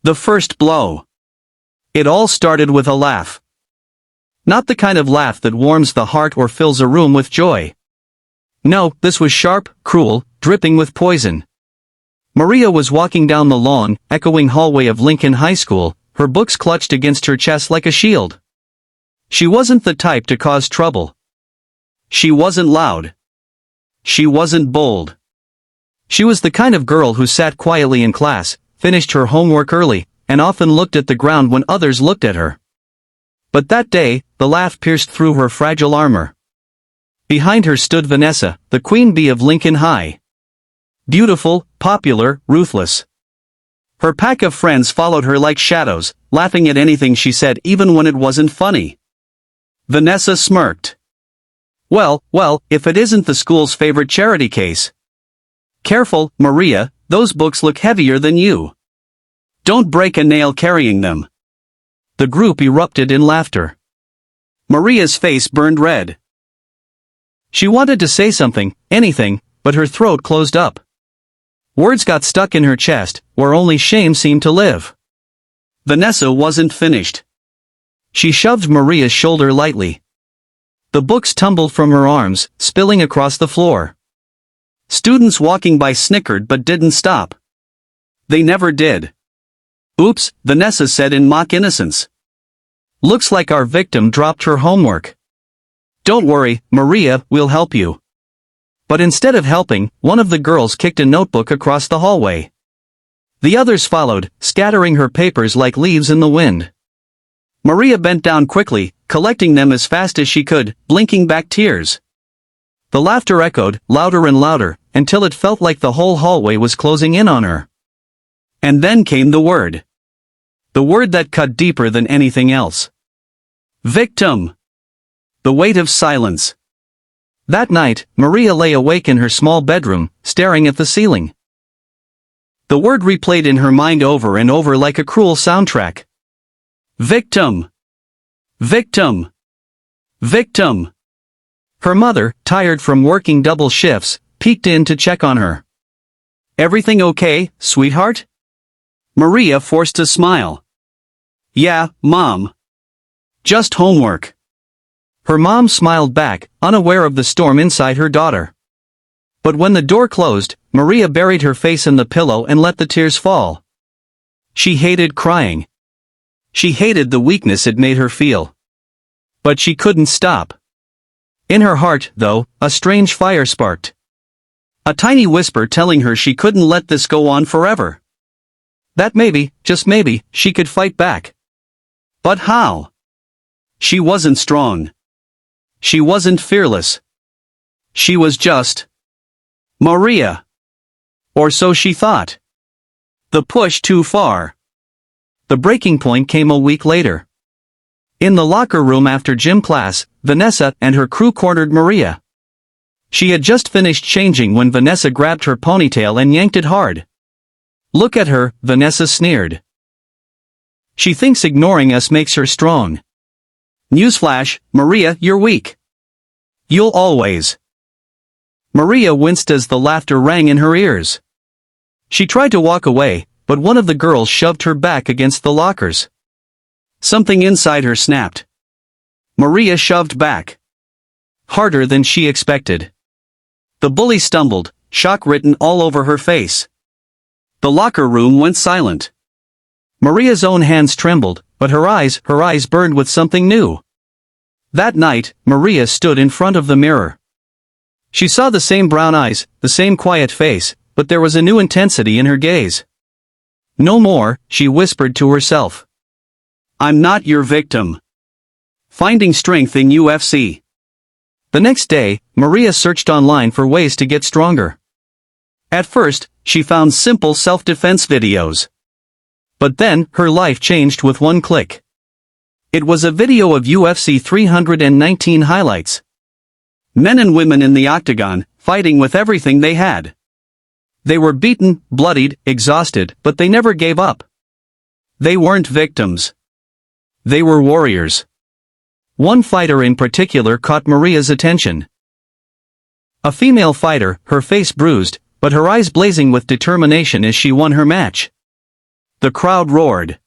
The first blow. It all started with a laugh. Not the kind of laugh that warms the heart or fills a room with joy. No, this was sharp, cruel, dripping with poison. Maria was walking down the long, echoing hallway of Lincoln High School, her books clutched against her chest like a shield. She wasn't the type to cause trouble. She wasn't loud. She wasn't bold. She was the kind of girl who sat quietly in class, finished her homework early, and often looked at the ground when others looked at her. But that day, the laugh pierced through her fragile armor. Behind her stood Vanessa, the queen bee of Lincoln High. Beautiful, popular, ruthless. Her pack of friends followed her like shadows, laughing at anything she said even when it wasn't funny. Vanessa smirked. Well, if it isn't the school's favorite charity case. Careful, Maria, those books look heavier than you. Don't break a nail carrying them. The group erupted in laughter. Maria's face burned red. She wanted to say something, anything, but her throat closed up. Words got stuck in her chest, where only shame seemed to live. Vanessa wasn't finished. She shoved Maria's shoulder lightly. The books tumbled from her arms, spilling across the floor. Students walking by snickered but didn't stop. They never did. Oops, Vanessa said in mock innocence. Looks like our victim dropped her homework. Don't worry, Maria, we'll help you. But instead of helping, one of the girls kicked a notebook across the hallway. The others followed, scattering her papers like leaves in the wind. Maria bent down quickly, collecting them as fast as she could, blinking back tears. The laughter echoed, louder and louder, until it felt like the whole hallway was closing in on her. And then came the word. The word that cut deeper than anything else. Victim. The weight of silence. That night, Maria lay awake in her small bedroom, staring at the ceiling. The word replayed in her mind over and over like a cruel soundtrack. Victim. Victim. Victim. Her mother, tired from working double shifts, peeked in to check on her. Everything okay, sweetheart? Maria forced a smile. Yeah, Mom. Just homework. Her mom smiled back, unaware of the storm inside her daughter. But when the door closed, Maria buried her face in the pillow and let the tears fall. She hated crying. She hated the weakness it made her feel. But she couldn't stop. In her heart, though, a strange fire sparked. A tiny whisper telling her she couldn't let this go on forever. That maybe, just maybe, she could fight back. But how? She wasn't strong. She wasn't fearless. She was just Maria. Or so she thought. The push too far. The breaking point came a week later. In the locker room after gym class, Vanessa and her crew cornered Maria. She had just finished changing when Vanessa grabbed her ponytail and yanked it hard. Look at her, Vanessa sneered. She thinks ignoring us makes her strong. Newsflash, Maria, you're weak. You'll always. Maria winced as the laughter rang in her ears. She tried to walk away, but one of the girls shoved her back against the lockers. Something inside her snapped. Maria shoved back. Harder than she expected. The bully stumbled, shock written all over her face. The locker room went silent. Maria's own hands trembled, but her eyes burned with something new. That night, Maria stood in front of the mirror. She saw the same brown eyes, the same quiet face, but there was a new intensity in her gaze. No more, she whispered to herself. I'm not your victim. Finding strength in UFC. The next day, Maria searched online for ways to get stronger. At first, she found simple self-defense videos. But then, her life changed with one click. It was a video of UFC 319 highlights. Men and women in the octagon, fighting with everything they had. They were beaten, bloodied, exhausted, but they never gave up. They weren't victims. They were warriors. One fighter in particular caught Maria's attention. A female fighter, her face bruised, but her eyes blazing with determination as she won her match. The crowd roared.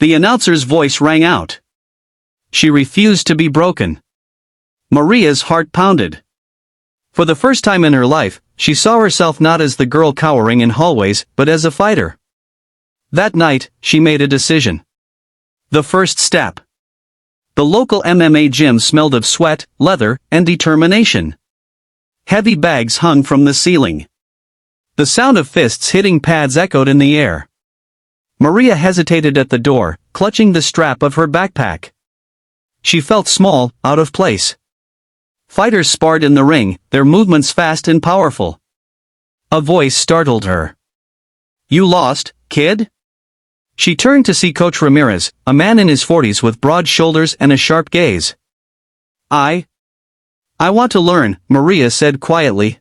The announcer's voice rang out. She refused to be broken. Maria's heart pounded. For the first time in her life, she saw herself not as the girl cowering in hallways, but as a fighter. That night, she made a decision. The first step. The local MMA gym smelled of sweat, leather, and determination. Heavy bags hung from the ceiling. The sound of fists hitting pads echoed in the air. Maria hesitated at the door, clutching the strap of her backpack. She felt small, out of place. Fighters sparred in the ring, their movements fast and powerful. A voice startled her. "You lost, kid?" She turned to see Coach Ramirez, a man in his 40s with broad shoulders and a sharp gaze. I want to learn," Maria said quietly.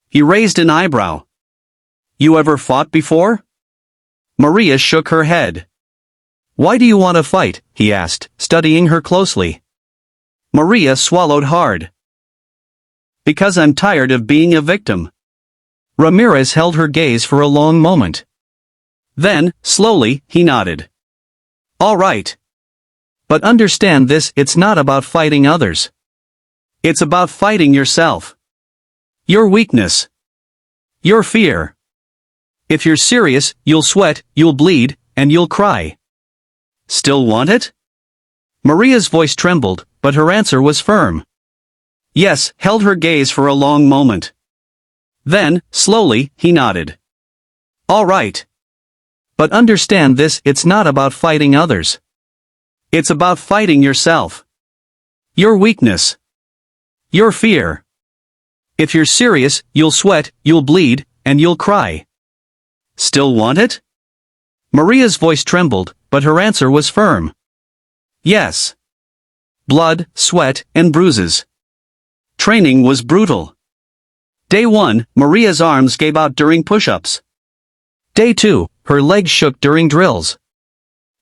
He raised an eyebrow. "You ever fought before?" Maria shook her head. "Why do you want to fight?" he asked, studying her closely. Maria swallowed hard. "Because I'm tired of being a victim." Ramirez held her gaze for a long moment. Then, slowly, he nodded. "All right. But understand this, it's not about fighting others. It's about fighting yourself. Your weakness. Your fear. If you're serious, you'll sweat, you'll bleed, and you'll cry. Still want it?" Maria's voice trembled, but her answer was firm. Yes, held her gaze for a long moment. Then, slowly, he nodded. "All right. But understand this, it's not about fighting others. It's about fighting yourself. Your weakness. Your fear. If you're serious, you'll sweat, you'll bleed, and you'll cry. Still want it?" Maria's voice trembled, but her answer was firm. Yes. Blood, sweat, and bruises. Training was brutal. Day 1, Maria's arms gave out during push-ups. Day 2, her legs shook during drills.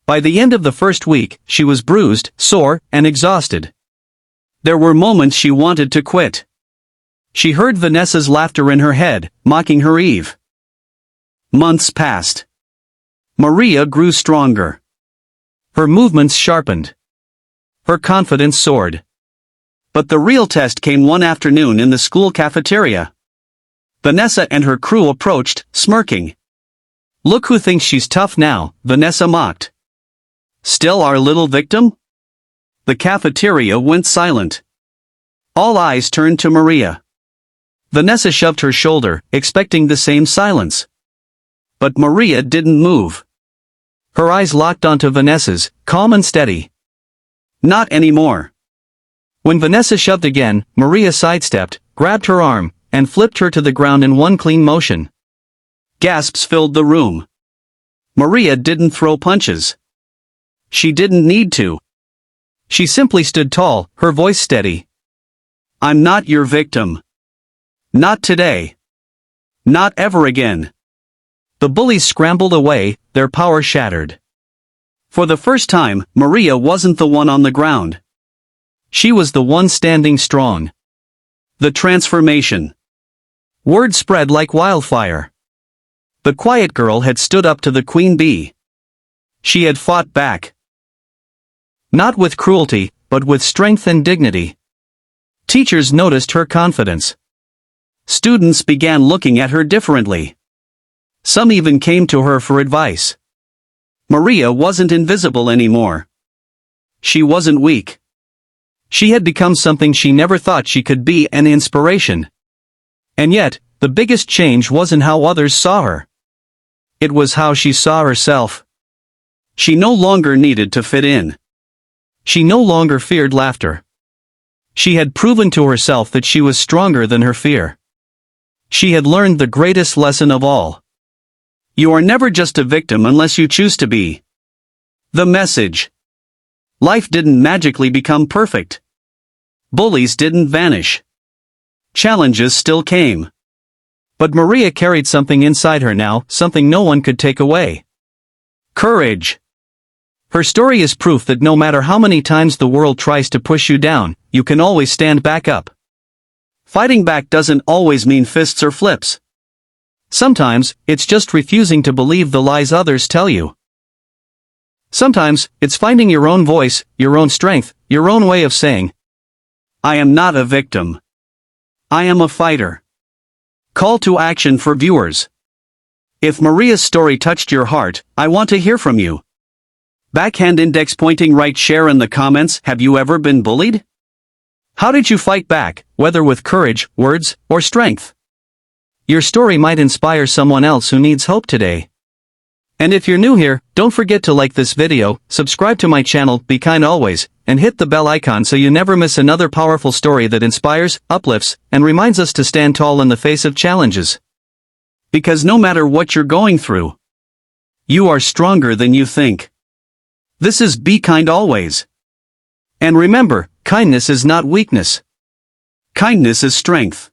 By the end of the first week, she was bruised, sore, and exhausted. There were moments she wanted to quit. She heard Vanessa's laughter in her head, mocking her Eve. Months passed. Maria grew stronger. Her movements sharpened. Her confidence soared. But the real test came one afternoon in the school cafeteria. Vanessa and her crew approached, smirking. "Look who thinks she's tough now," Vanessa mocked. "Still our little victim?" The cafeteria went silent. All eyes turned to Maria. Vanessa shoved her shoulder, expecting the same silence. But Maria didn't move. Her eyes locked onto Vanessa's, calm and steady. Not anymore. When Vanessa shoved again, Maria sidestepped, grabbed her arm, and flipped her to the ground in one clean motion. Gasps filled the room. Maria didn't throw punches. She didn't need to. She simply stood tall, her voice steady. "I'm not your victim. Not today. Not ever again." The bullies scrambled away, their power shattered. For the first time, Maria wasn't the one on the ground. She was the one standing strong. The transformation. Word spread like wildfire. The quiet girl had stood up to the queen bee. She had fought back. Not with cruelty, but with strength and dignity. Teachers noticed her confidence. Students began looking at her differently. Some even came to her for advice. Maria wasn't invisible anymore. She wasn't weak. She had become something she never thought she could be, an inspiration. And yet, the biggest change wasn't how others saw her. It was how she saw herself. She no longer needed to fit in. She no longer feared laughter. She had proven to herself that she was stronger than her fear. She had learned the greatest lesson of all. You are never just a victim unless you choose to be. The message. Life didn't magically become perfect. Bullies didn't vanish. Challenges still came. But Maria carried something inside her now, something no one could take away. Courage. Her story is proof that no matter how many times the world tries to push you down, you can always stand back up. Fighting back doesn't always mean fists or flips. Sometimes, it's just refusing to believe the lies others tell you. Sometimes, it's finding your own voice, your own strength, your own way of saying, I am not a victim. I am a fighter. Call to action for viewers. If Maria's story touched your heart, I want to hear from you. Backhand index pointing right, share in the comments. Have you ever been bullied? How did you fight back, whether with courage, words, or strength? Your story might inspire someone else who needs hope today. And if you're new here, don't forget to like this video, subscribe to my channel, be kind always, and hit the bell icon so you never miss another powerful story that inspires, uplifts, and reminds us to stand tall in the face of challenges. Because no matter what you're going through, you are stronger than you think. This is Be Kind Always. And remember, kindness is not weakness. Kindness is strength.